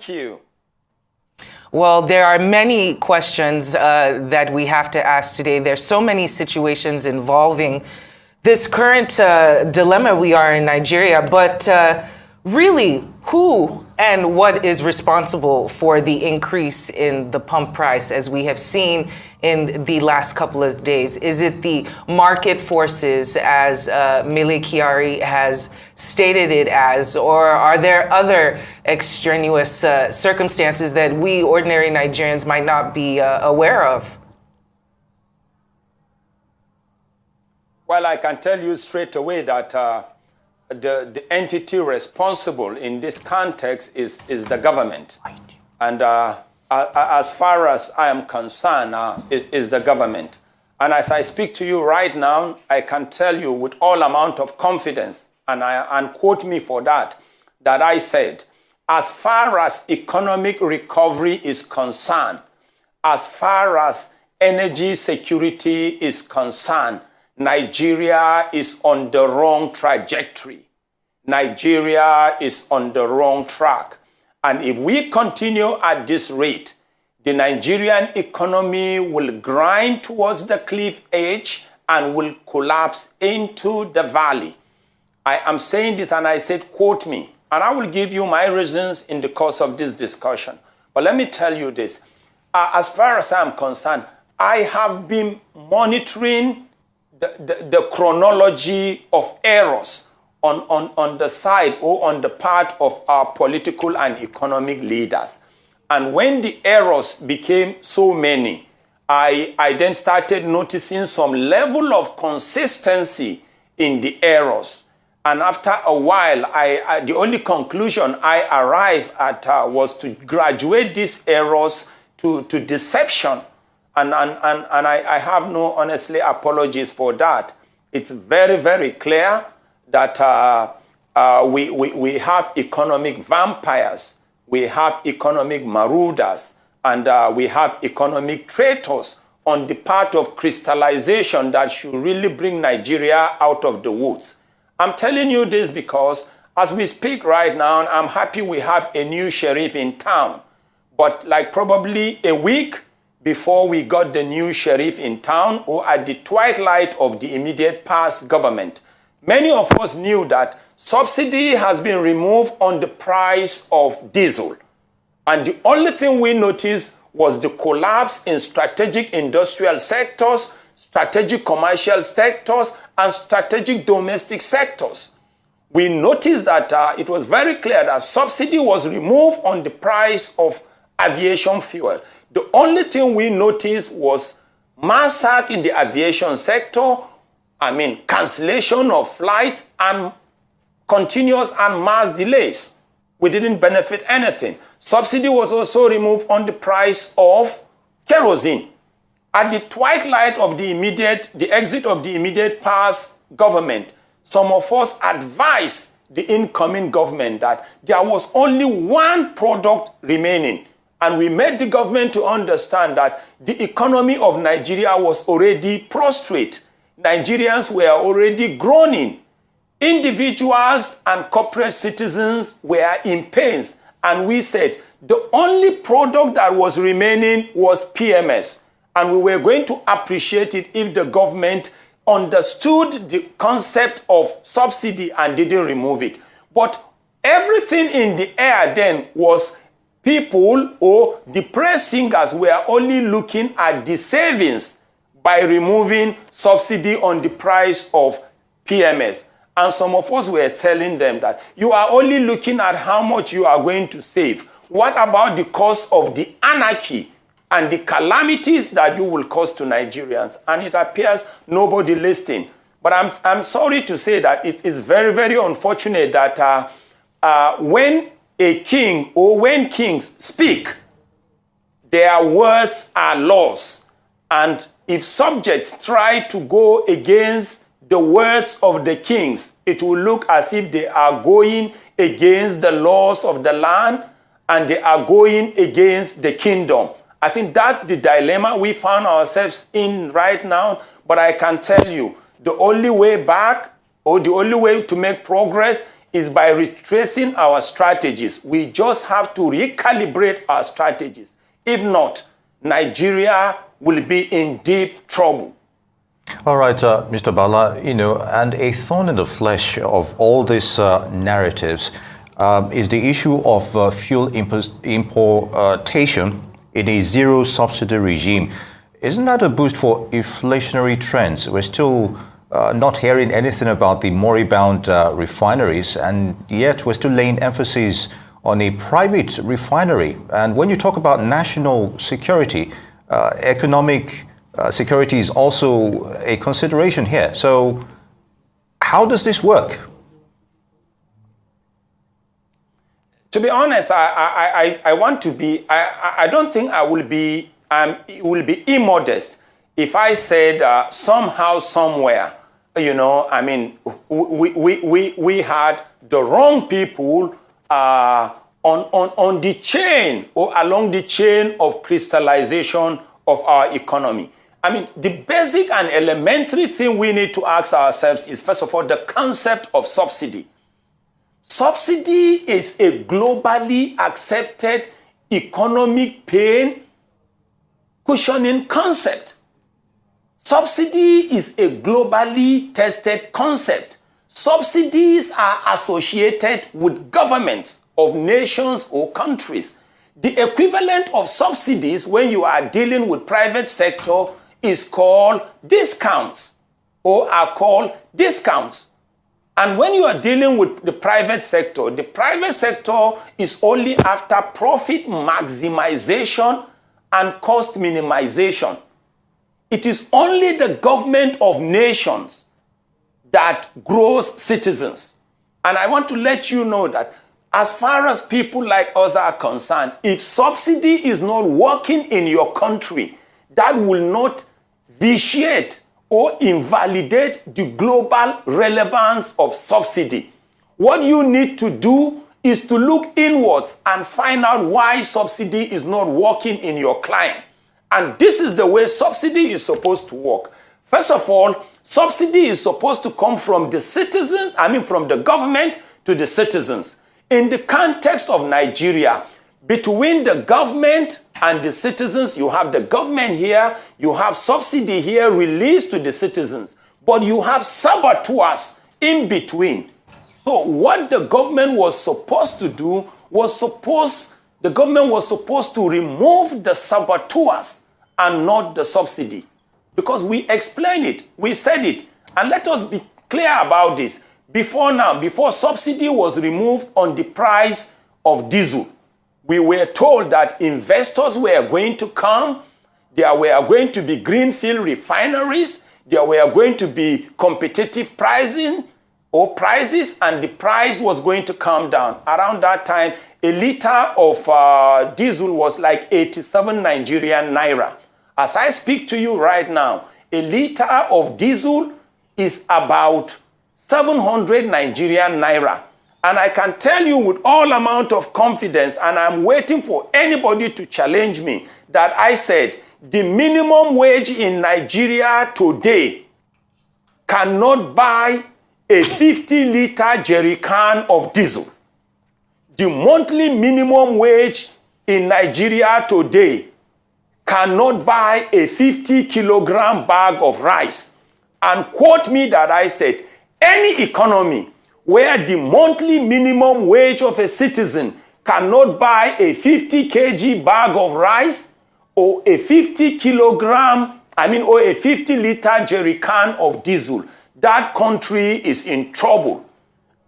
Thank you. Well, there are many questions that we have to ask today. There's so many situations involving this current dilemma we are in Nigeria, but really, who and what is responsible for the increase in the pump price as we have seen in the last couple of days? Is it the market forces, as Mele Kyari has stated it as, or are there other extraneous circumstances that we ordinary Nigerians might not be aware of? Well, I can tell you straight away that the entity responsible in this context is the government. And as far as I am concerned, is the government. And as I speak to you right now, I can tell you with all amount of confidence, and quote me for that I said, as far as economic recovery is concerned, as far as energy security is concerned, Nigeria is on the wrong trajectory. Nigeria is on the wrong track. And if we continue at this rate, the Nigerian economy will grind towards the cliff edge and will collapse into the valley. I am saying this and I said, quote me, and I will give you my reasons in the course of this discussion. But let me tell you this. As far as I'm concerned, I have been monitoring the chronology of errors on the side or on the part of our political and economic leaders. And when the errors became so many, I then started noticing some level of consistency in the errors. And after a while, the only conclusion I arrived at was to graduate these errors to deception. And I have no, honestly, apologies for that. It's very, very clear that we have economic vampires, we have economic marauders, and we have economic traitors on the part of crystallization that should really bring Nigeria out of the woods. I'm telling you this because as we speak right now, I'm happy we have a new sheriff in town. But like probably a week before we got the new sheriff in town, or at the twilight of the immediate past government, many of us knew that subsidy has been removed on the price of diesel. And the only thing we noticed was the collapse in strategic industrial sectors, strategic commercial sectors, and strategic domestic sectors. We noticed that it was very clear that subsidy was removed on the price of aviation fuel. The only thing we noticed was massacre in the aviation sector, cancellation of flights and continuous and mass delays. We didn't benefit anything. Subsidy was also removed on the price of kerosene. At the twilight of the exit of the immediate past government, some of us advised the incoming government that there was only one product remaining. And we made the government to understand that the economy of Nigeria was already prostrate. Nigerians were already groaning. Individuals and corporate citizens were in pains. And we said the only product that was remaining was PMS. And we were going to appreciate it if the government understood the concept of subsidy and didn't remove it. But everything in the air then was people or the press singers were only looking at the savings by removing subsidy on the price of PMS. And some of us were telling them that you are only looking at how much you are going to save. What about the cost of the anarchy and the calamities that you will cause to Nigerians? And it appears nobody listening. But I'm sorry to say that it is very, very unfortunate that when a king or when kings speak, their words are laws. And if subjects try to go against the words of the kings, it will look as if they are going against the laws of the land and they are going against the kingdom. I think that's the dilemma we found ourselves in right now. But I can tell you, the only way back or the only way to make progress is by retracing our strategies. We just have to recalibrate our strategies. If not, Nigeria will be in deep trouble. All right, Mr. Bala, and a thorn in the flesh of all these narratives is the issue of fuel importation in a zero-subsidy regime. Isn't that a boost for inflationary trends? We're still not hearing anything about the moribund refineries, and yet we're still laying emphasis on a private refinery. And when you talk about national security, economic security is also a consideration here. So how does this work? To be honest, I want to be, I don't think I will be, it will be immodest if I said somehow, somewhere, we had the wrong people on the chain or along the chain of crystallization of our economy. The basic and elementary thing we need to ask ourselves is, first of all, the concept of subsidy. Subsidy is a globally accepted economic pain cushioning concept. Subsidy is a globally tested concept. Subsidies are associated with governments of nations or countries. The equivalent of subsidies when you are dealing with private sector is called discounts or are called discounts. And when you are dealing with the private sector is only after profit maximization and cost minimization. It is only the government of nations that grows citizens. And I want to let you know that as far as people like us are concerned, if subsidy is not working in your country, that will not vitiate or invalidate the global relevance of subsidy. What you need to do is to look inwards and find out why subsidy is not working in your client. And this is the way subsidy is supposed to work. First of all, subsidy is supposed to come from the citizens, from the government to the citizens. In the context of Nigeria, between the government and the citizens, you have the government here, you have subsidy here released to the citizens, but you have saboteurs in between. So what the government was supposed to do the government was supposed to remove the saboteurs and not the subsidy. Because we explained it, we said it, and let us be clear about this. Before subsidy was removed on the price of diesel, we were told that investors were going to come, there were going to be greenfield refineries, there were going to be competitive pricing or prices, and the price was going to come down. Around that time, a liter of diesel was like 87 Nigerian naira. As I speak to you right now, a liter of diesel is about 700 Nigerian naira. And I can tell you with all amount of confidence, and I'm waiting for anybody to challenge me, that I said the minimum wage in Nigeria today cannot buy a 50-liter jerry can of diesel. The monthly minimum wage in Nigeria today cannot buy a 50-kilogram bag of rice. And quote me that I said, any economy where the monthly minimum wage of a citizen cannot buy a 50 kg bag of rice or a 50-liter jerry can of diesel, that country is in trouble.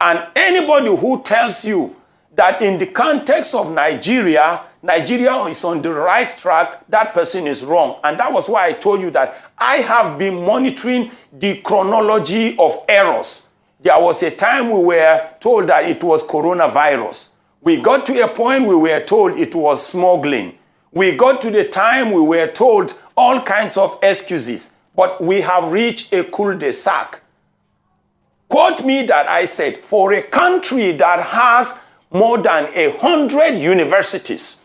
And anybody who tells you that in the context of Nigeria is on the right track, that person is wrong. And that was why I told you that I have been monitoring the chronology of errors. There was a time we were told that it was coronavirus. We got to a point we were told it was smuggling. We got to the time we were told all kinds of excuses. But we have reached a cul-de-sac. Quote me that I said, for a country that has more than 100 universities,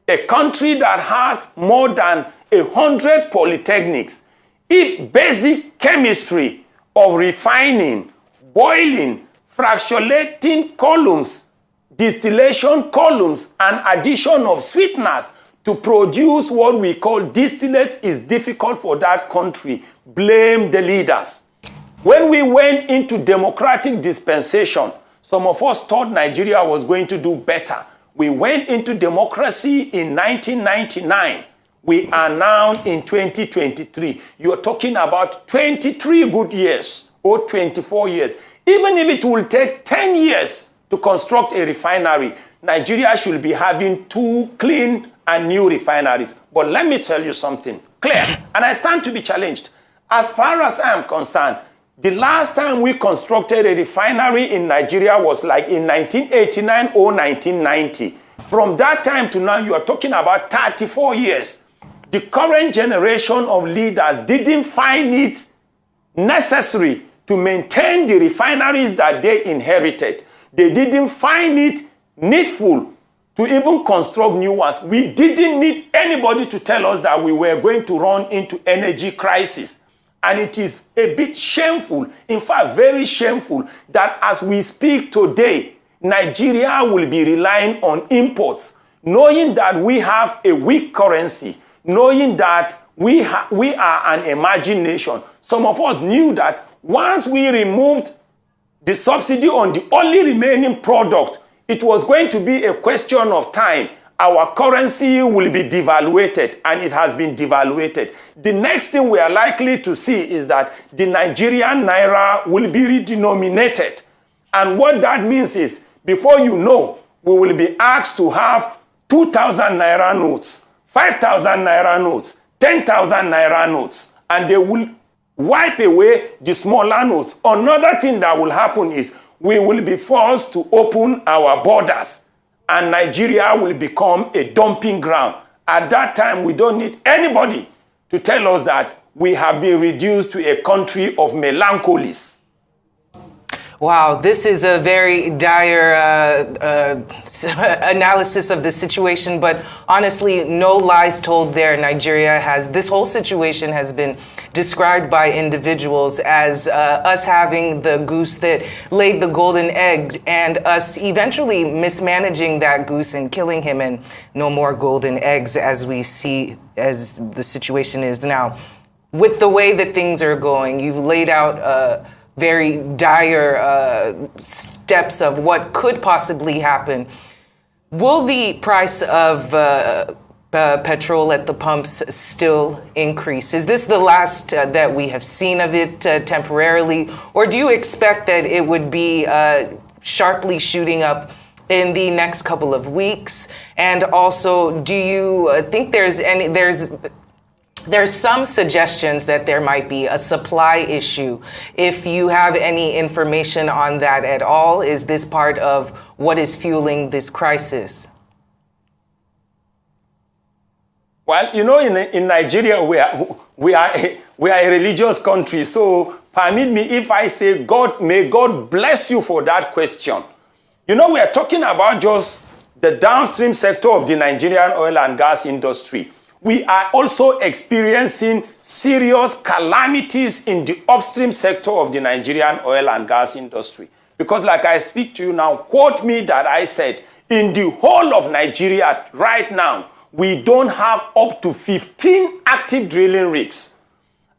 a country that has more than 100 polytechnics, if basic chemistry of refining, boiling, fractionating columns, distillation columns, and addition of sweeteners to produce what we call distillates is difficult for that country. Blame the leaders. When we went into democratic dispensation, some of us thought Nigeria was going to do better. We went into democracy in 1999. We are now in 2023. You're talking about 23 good years or 24 years. Even if it will take 10 years to construct a refinery, Nigeria should be having 2 clean and new refineries. But let me tell you something clear, and I stand to be challenged. As far as I am concerned, the last time we constructed a refinery in Nigeria was like in 1989 or 1990. From that time to now, you are talking about 34 years. The current generation of leaders didn't find it necessary to maintain the refineries that they inherited. They didn't find it needful to even construct new ones. We didn't need anybody to tell us that we were going to run into energy crisis. And it is a bit shameful, in fact, very shameful, that as we speak today, Nigeria will be relying on imports, knowing that we have a weak currency, knowing that we are an emerging nation. Some of us knew that once we removed the subsidy on the only remaining product, it was going to be a question of time. Our currency will be devaluated, and it has been devaluated. The next thing we are likely to see is that the Nigerian naira will be redenominated. And what that means is, before you know, we will be asked to have 2,000 naira notes, 5,000 naira notes, 10,000 naira notes, and they will wipe away the smaller notes. Another thing that will happen is we will be forced to open our borders, and Nigeria will become a dumping ground. At that time, we don't need anybody to tell us that we have been reduced to a country of melancholies. Wow, this is a very dire analysis of the situation, but honestly, no lies told there. This whole situation has been described by individuals as us having the goose that laid the golden egg, and us eventually mismanaging that goose and killing him, and no more golden eggs as we see as the situation is now. With the way that things are going, you've laid out very dire steps of what could possibly happen. Will the price of petrol at the pumps still increase? Is this the last that we have seen of it temporarily? Or do you expect that it would be sharply shooting up in the next couple of weeks? And also, do you think there's some suggestions that there might be a supply issue? If you have any information on that at all, is this part of what is fueling this crisis? Well, you know, in Nigeria, we are a religious country. So permit me if I say, may God bless you for that question. You know, we are talking about just the downstream sector of the Nigerian oil and gas industry. We are also experiencing serious calamities in the upstream sector of the Nigerian oil and gas industry. Because like I speak to you now, quote me that I said, in the whole of Nigeria right now, we don't have up to 15 active drilling rigs.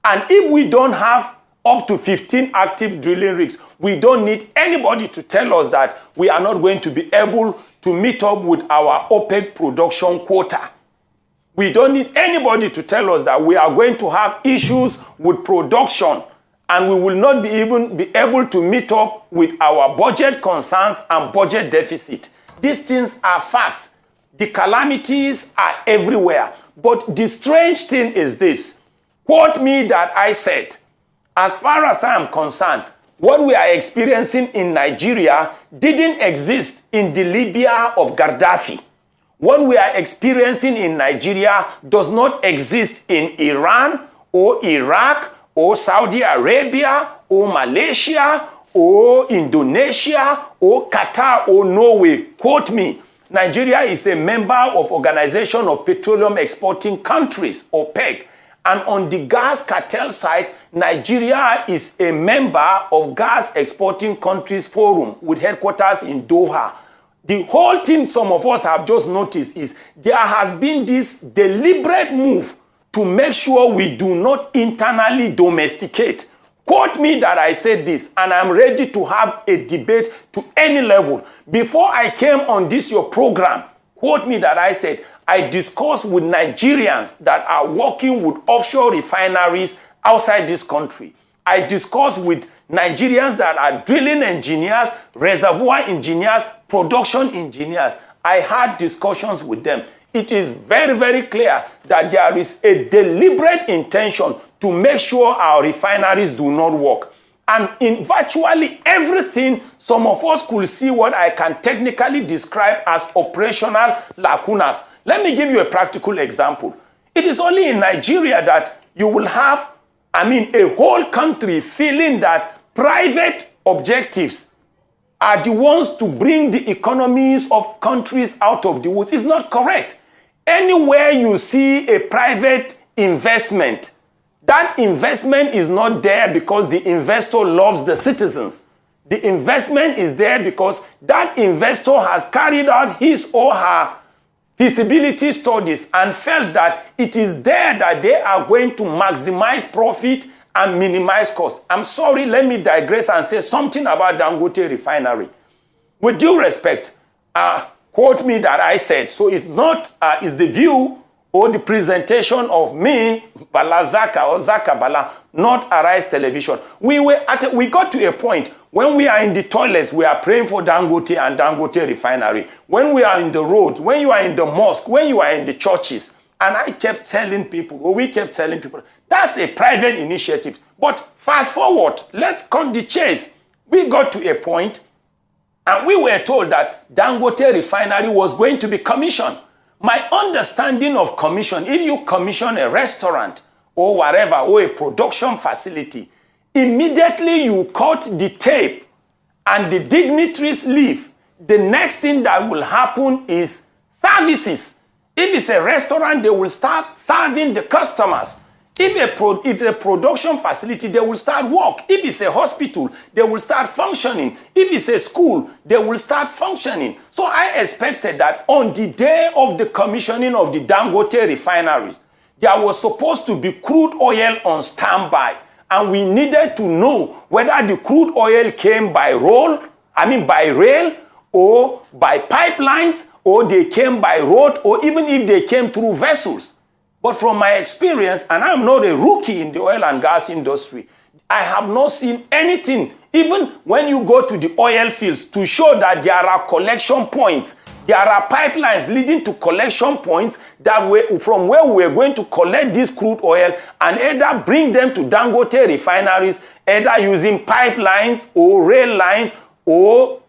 And if we don't have up to 15 active drilling rigs, we don't need anybody to tell us that we are not going to be able to meet up with our OPEC production quota. We don't need anybody to tell us that we are going to have issues with production, and we will not be even be able to meet up with our budget concerns and budget deficit. These things are facts. The calamities are everywhere. But the strange thing is this. Quote me that I said, as far as I am concerned, what we are experiencing in Nigeria didn't exist in the Libya of Gaddafi. What we are experiencing in Nigeria does not exist in Iran or Iraq or Saudi Arabia or Malaysia or Indonesia or Qatar or Norway. Quote me. Nigeria is a member of Organization of Petroleum Exporting Countries, OPEC. And on the gas cartel side, Nigeria is a member of Gas Exporting Countries Forum with headquarters in Doha. The whole thing some of us have just noticed is there has been this deliberate move to make sure we do not internally domesticate. Quote me that I said this, and I'm ready to have a debate to any level. Before I came on this your program, quote me that I said, I discussed with Nigerians that are working with offshore refineries outside this country. I discussed with Nigerians that are drilling engineers, reservoir engineers, production engineers. I had discussions with them. It is very, very clear that there is a deliberate intention to make sure our refineries do not work. And in virtually everything, some of us could see what I can technically describe as operational lacunas. Let me give you a practical example. It is only in Nigeria that you will have, a whole country feeling that private objectives are the ones to bring the economies of countries out of the woods. It's not correct. Anywhere you see a private investment, that investment is not there because the investor loves the citizens. The investment is there because that investor has carried out his or her feasibility studies and felt that it is there that they are going to maximize profit and minimize cost. I'm sorry, let me digress and say something about Dangote refinery. With due respect, quote me that I said, so it's not, it's the view or the presentation of me, Bala Zaka or Zaka Bala, not Arise Television. We got to a point when we are in the toilets, we are praying for Dangote and Dangote refinery. When we are in the roads, when you are in the mosque, when you are in the churches, and I kept telling people, or we kept telling people, that's a private initiative. But fast forward, let's cut the chase. We got to a point, and we were told that Dangote refinery was going to be commissioned. My understanding of commission, if you commission a restaurant or whatever, or a production facility, immediately you cut the tape and the dignitaries leave. The next thing that will happen is services. If it's a restaurant, they will start serving the customers. If a production facility, they will start work. If it's a hospital, they will start functioning. If it's a school, they will start functioning. So I expected that on the day of the commissioning of the Dangote refineries, there was supposed to be crude oil on standby. And we needed to know whether the crude oil came by rail or by pipelines, or they came by road, or even if they came through vessels. But from my experience, and I'm not a rookie in the oil and gas industry, I have not seen anything, even when you go to the oil fields, to show that there are collection points. There are pipelines leading to collection points from where we are going to collect this crude oil and either bring them to Dangote refineries, either using pipelines or rail lines or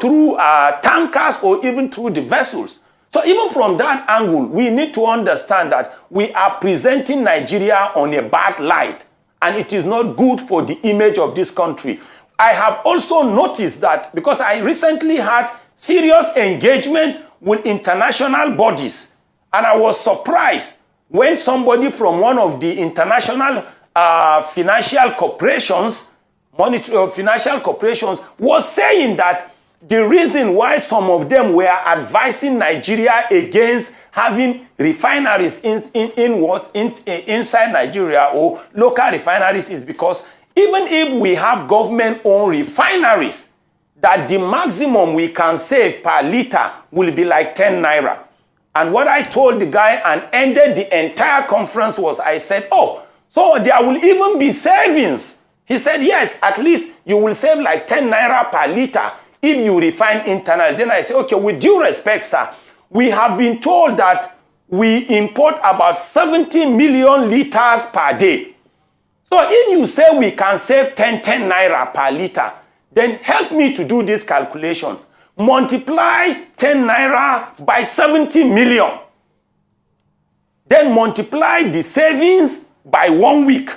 through tankers or even through the vessels. So even from that angle, we need to understand that we are presenting Nigeria on a bad light, and it is not good for the image of this country. I have also noticed that because I recently had serious engagement with international bodies, and I was surprised when somebody from one of the international financial corporations was saying that the reason why some of them were advising Nigeria against having refineries inside Nigeria or local refineries is because even if we have government-owned refineries, that the maximum we can save per liter will be like 10 naira. And what I told the guy and ended the entire conference was, I said, oh, so there will even be savings. He said, yes, at least you will save like 10 naira per liter if you refine internally. Then I say, okay, with due respect, sir, we have been told that we import about 70 million liters per day. So if you say we can save 10 naira per liter, then help me to do these calculations. Multiply 10 naira by 70 million. Then multiply the savings by 1 week.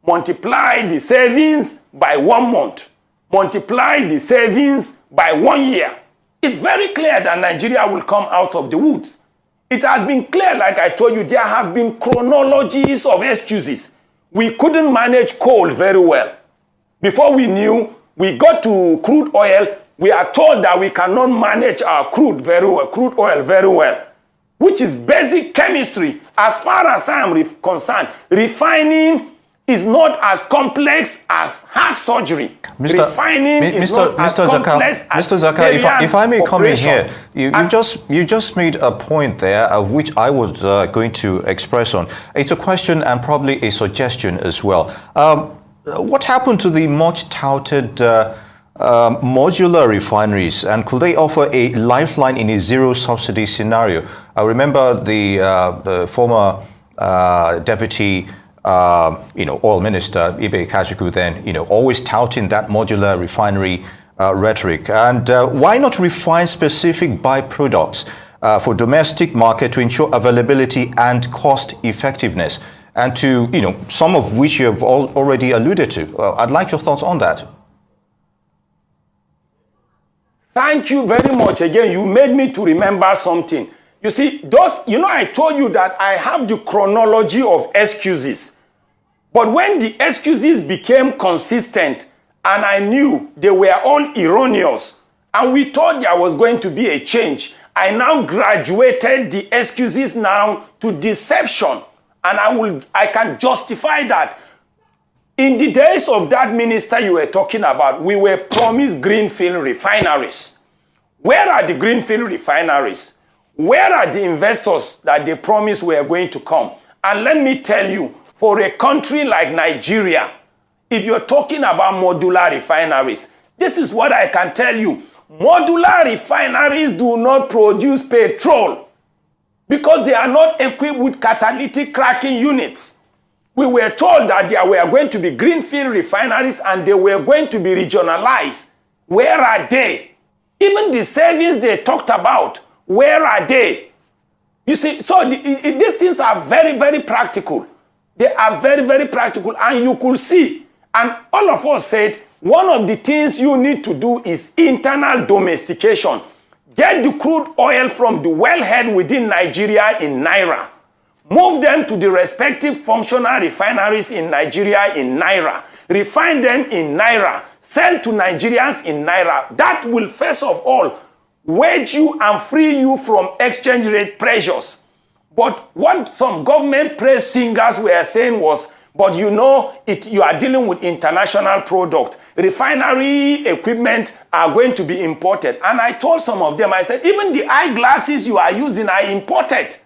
Multiply the savings by 1 month. Multiply the savings by 1 year. It's very clear that Nigeria will come out of the woods. it has been clear, like I told you, there have been chronologies of excuses. We couldn't manage coal very well. Before we knew, we got to crude oil. We are told that we cannot manage our crude oil very well, which is basic chemistry. As far as I am concerned, refining is not as complex as heart surgery. Refining is not as complex as Mr. Zaka, if I may come in here, you just made a point there of which I was going to express on. It's a question and probably a suggestion as well. What happened to the much touted modular refineries, and could they offer a lifeline in a zero subsidy scenario? I remember the former deputy oil minister, Ibe Kajuku, then, always touting that modular refinery rhetoric. And why not refine specific byproducts for domestic market to ensure availability and cost effectiveness? And to, some of which you have already alluded to. I'd like your thoughts on that. Thank you very much. Again, you made me to remember something. You see, I told you that I have the chronology of excuses. But when the excuses became consistent, and I knew they were all erroneous, and we thought there was going to be a change, I now graduated the excuses now to deception. And I can justify that. In the days of that minister you were talking about, we were promised greenfield refineries. Where are the greenfield refineries? Where are the investors that they promised were going to come? And let me tell you, for a country like Nigeria, if you're talking about modular refineries, this is what I can tell you. Modular refineries do not produce petrol, because they are not equipped with catalytic cracking units. We were told that there were going to be greenfield refineries and they were going to be regionalized. Where are they? Even the savings they talked about, where are they? You see, so these things are very, very practical. They are very, very practical, and you could see. And all of us said, one of the things you need to do is internal domestication. Get the crude oil from the wellhead within Nigeria in Naira. Move them to the respective functional refineries in Nigeria in Naira. Refine them in Naira. Sell to Nigerians in Naira. That will first of all wage you and free you from exchange rate pressures. But what some government praise singers were saying was, but you are dealing with international product. Refinery equipment are going to be imported. And I told some of them, I said, even the eyeglasses you are using are imported.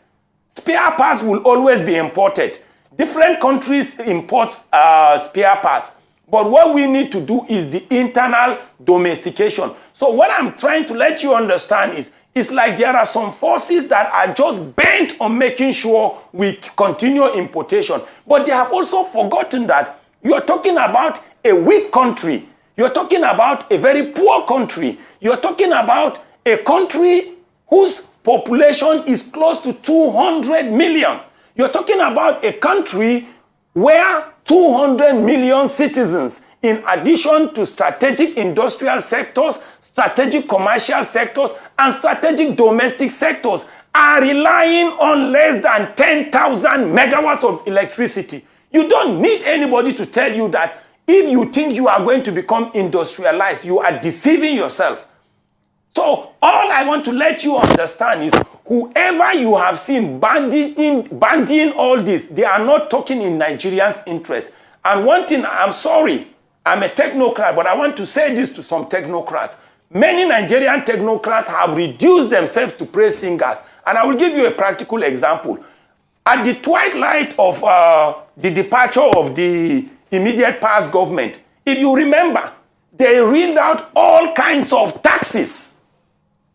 Spare parts will always be imported. Different countries import spare parts. But what we need to do is the internal domestication. So what I'm trying to let you understand is, it's like there are some forces that are just bent on making sure we continue importation. But they have also forgotten that you're talking about a weak country. You're talking about a very poor country. You're talking about a country whose population is close to 200 million. You're talking about a country where 200 million citizens, in addition to strategic industrial sectors, strategic commercial sectors, and strategic domestic sectors, are relying on less than 10,000 megawatts of electricity. You don't need anybody to tell you that if you think you are going to become industrialized, you are deceiving yourself. So all I want to let you understand is whoever you have seen bandying all this, they are not talking in Nigerians' interest. And one thing, I'm sorry, I'm a technocrat, but I want to say this to some technocrats. Many Nigerian technocrats have reduced themselves to praise singers. And I will give you a practical example. At the twilight of the departure of the immediate past government, if you remember, they reeled out all kinds of taxes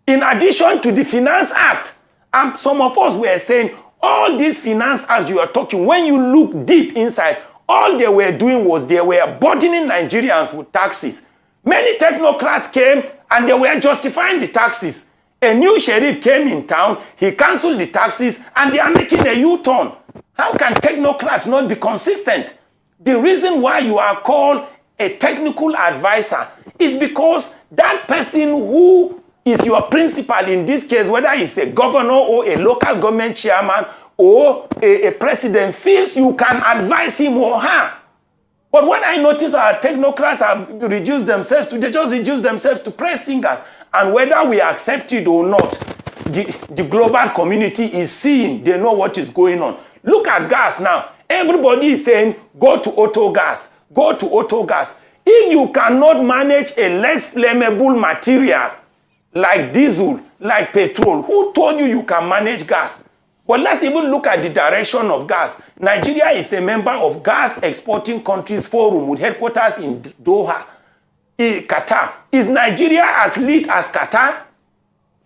in addition to the Finance Act. And some of us were saying, all these Finance Acts you are talking, when you look deep inside, all they were doing was they were burdening Nigerians with taxes. Many technocrats came and they were justifying the taxes. A new sheriff came in town, he cancelled the taxes, and they are making a U-turn. How can technocrats not be consistent? The reason why you are called a technical advisor is because that person who is your principal in this case, whether it's a governor or a local government chairman or a president, feels you can advise him or her. But when I notice our technocrats have reduced themselves to, they just reduce themselves to press singers. And whether we accept it or not, the global community is seeing, they know what is going on. Look at gas now. Everybody is saying, go to auto gas, go to auto gas. If you cannot manage a less flammable material like diesel, like petrol, who told you you can manage gas? But let's even look at the direction of gas. Nigeria is a member of Gas Exporting Countries Forum with headquarters in Doha, Qatar. Is Nigeria as lit as Qatar?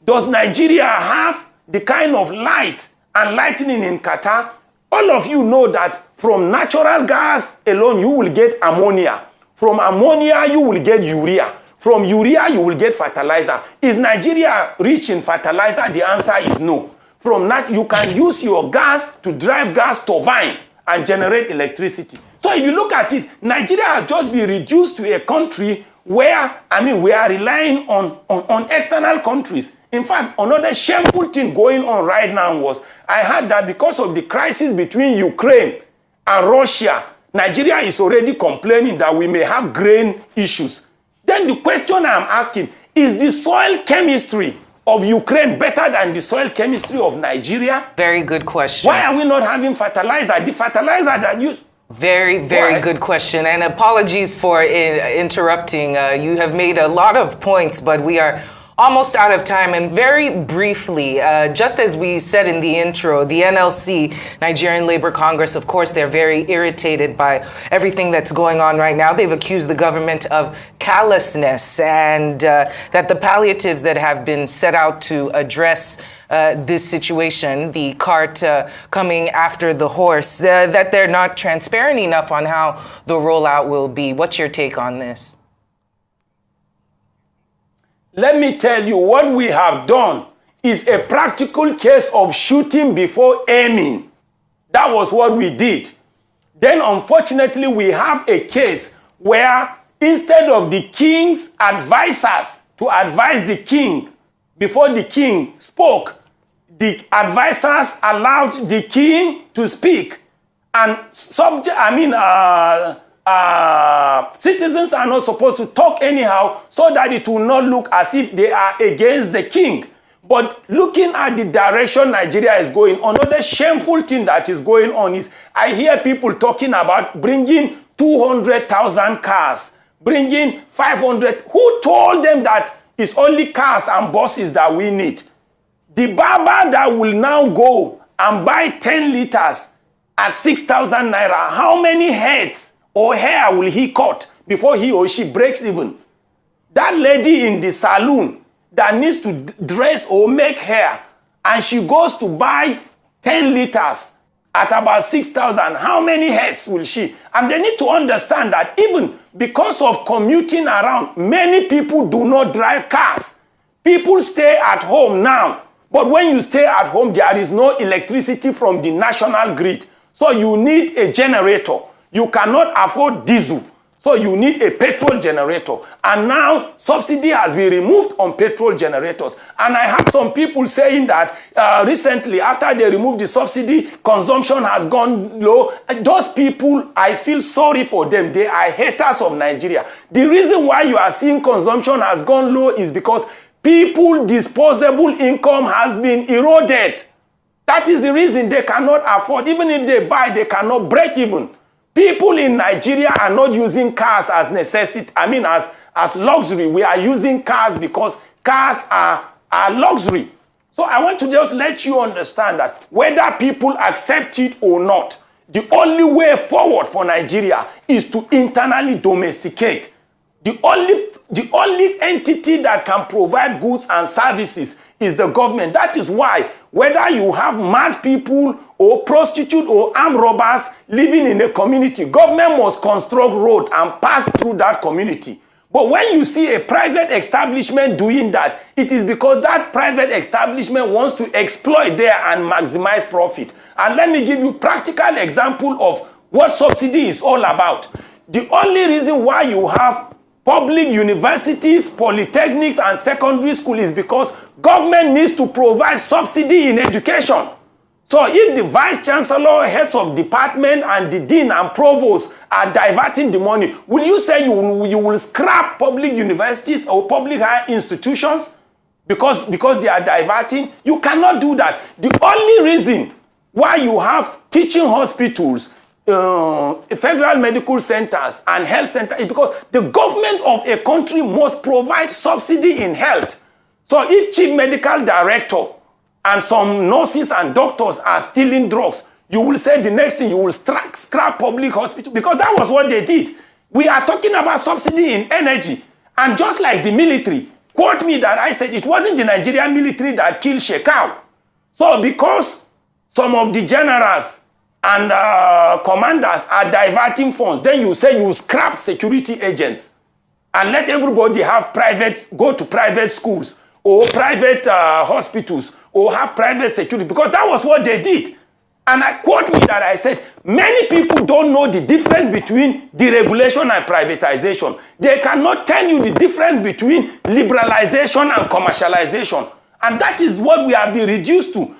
Does Nigeria have the kind of light and lightning in Qatar? All of you know that from natural gas alone, you will get ammonia. From ammonia, you will get urea. From urea, you will get fertilizer. Is Nigeria rich in fertilizer? The answer is no. From that, you can use your gas to drive gas turbine and generate electricity. So if you look at it, Nigeria has just been reduced to a country where, we are relying on external countries. In fact, another shameful thing going on right now was, I heard that because of the crisis between Ukraine and Russia, Nigeria is already complaining that we may have grain issues. Then the question I'm asking, is the soil chemistry of Ukraine better than the soil chemistry of Nigeria? Very good question. Why are we not having fertilizer? The fertilizer that you... Very good question. And apologies for interrupting. You have made a lot of points, but we are almost out of time. And very briefly, just as we said in the intro, the NLC, Nigerian Labour Congress, of course, they're very irritated by everything that's going on right now. They've accused the government of callousness and that the palliatives that have been set out to address this situation, the cart coming after the horse, that they're not transparent enough on how the rollout will be. What's your take on this? Let me tell you, what we have done is a practical case of shooting before aiming. That was what we did. Then, unfortunately, we have a case where instead of the king's advisors to advise the king before the king spoke, the advisors allowed the king to speak. And citizens are not supposed to talk anyhow so that it will not look as if they are against the king. But looking at the direction Nigeria is going, another shameful thing that is going on is I hear people talking about bringing 200,000 cars, bringing 500. Who told them that it's only cars and buses that we need? The barber that will now go and buy 10 liters at 6,000 naira, how many heads or hair will he cut before he or she breaks even? That lady in the salon that needs to dress or make hair and she goes to buy 10 liters at about 6,000, how many heads will she? And they need to understand that even because of commuting around, many people do not drive cars. People stay at home now. But when you stay at home, there is no electricity from the national grid. So you need a generator. You cannot afford diesel. So you need a petrol generator. And now subsidy has been removed on petrol generators. And I have some people saying that recently, after they removed the subsidy, consumption has gone low. Those people, I feel sorry for them. They are haters of Nigeria. The reason why you are seeing consumption has gone low is because people's disposable income has been eroded. That is the reason they cannot afford. Even if they buy, they cannot break even. People in Nigeria are not using cars as necessity, as luxury. We are using cars because cars are luxury. So I want to just let you understand that whether people accept it or not, the only way forward for Nigeria is to internally domesticate. The only entity that can provide goods and services is the government. That is why whether you have mad people or prostitutes or armed robbers living in a community, government must construct road and pass through that community. But when you see a private establishment doing that, it is because that private establishment wants to exploit there and maximize profit. And let me give you a practical example of what subsidy is all about. The only reason why you have public universities, polytechnics, and secondary school is because government needs to provide subsidy in education. So if the vice chancellor, heads of department, and the dean and provost are diverting the money, will you say you will scrap public universities or public higher institutions because they are diverting? You cannot do that. The only reason why you have teaching hospitals, federal medical centers, and health centers is because the government of a country must provide subsidy in health. So if chief medical director and some nurses and doctors are stealing drugs, you will say the next thing, you will scrap public hospital, because that was what they did. We are talking about subsidy in energy. And just like the military, quote me that I said it wasn't the Nigerian military that killed Shekau. So because some of the generals and commanders are diverting funds, then you say you scrap security agents and let everybody have go to private schools or private hospitals or have private security, because that was what they did. And I quote me that I said, many people don't know the difference between deregulation and privatization. They cannot tell you the difference between liberalization and commercialization. And that is what we have been reduced to.